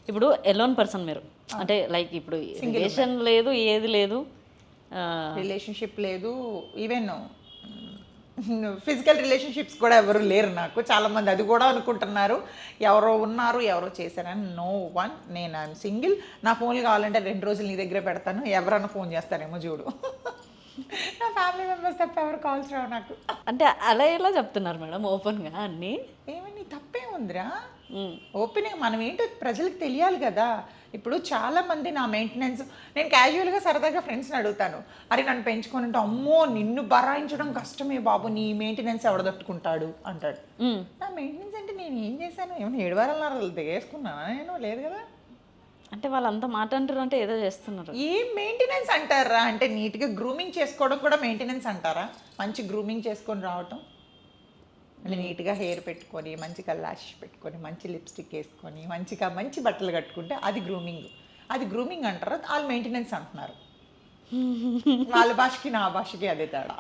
ఇప్పుడు alone person మీరు, అంటే లైక్ ఇప్పుడు రిలేషన్ లేదు, ఏది లేదు, రిలేషన్షిప్ లేదు, ఈవెన్ ఫిజికల్ రిలేషన్షిప్స్ కూడా ఎవరు లేరు నాకు. చాలామంది అది కూడా అనుకుంటున్నారు, ఎవరో ఉన్నారు ఎవరో చేశారని. నో వన్, నేను ఐఎమ్ సింగిల్. నా ఫోన్లు కావాలంటే 2 రోజులు నీ దగ్గరే పెడతాను, ఎవరన్నా ఫోన్ చేస్తారేమో చూడు. నా ఫ్యామిలీ మెంబర్స్ తప్ప ఎవరు కాల్స్ రావు నాకు. అంటే అలా ఎలా చెప్తున్నారు మేడం ఓపెన్గా అన్నీ? ఏమని తప్పే ఉందిరా, ఓపెనింగ్ మనం ఏంటో ప్రజలకు తెలియాలి కదా. ఇప్పుడు చాలామంది నా మెయింటెనెన్స్, నేను క్యాజువల్గా సరదాగా ఫ్రెండ్స్ని అడుగుతాను, అరే నన్ను పెంచుకొని అంటే అమ్మో నిన్ను భరాయించడం కష్టమే బాబు, నీ మెయింటెనెన్స్ ఎవడ తట్టుకుంటాడు అంటాడు. నా మెయింటెనెన్స్ అంటే నేను ఏం చేశాను? ఏమైనా 7 వారాలు దిగేసుకున్నానా? నేను లేదు కదా. అంటే వాళ్ళంతా మాట అంటారు అంటే ఏదో చేస్తున్నారు. ఏం మెయింటెనెన్స్ అంటారా? అంటే నీట్గా గ్రూమింగ్ చేసుకోవడం కూడా మెయింటెనెన్స్ అంటారా? మంచి గ్రూమింగ్ చేసుకొని రావటం, అంటే నీట్గా హెయిర్ పెట్టుకొని, మంచిగా లాష్ పెట్టుకొని, మంచి లిప్స్టిక్ వేసుకొని, మంచిగా మంచి బట్టలు కట్టుకుంటే అది గ్రూమింగ్. అది గ్రూమింగ్ అంటారు, వాళ్ళు మెయింటెనెన్స్ అంటున్నారు. వాళ్ళ భాషకి నా భాషకి అదే తేడా.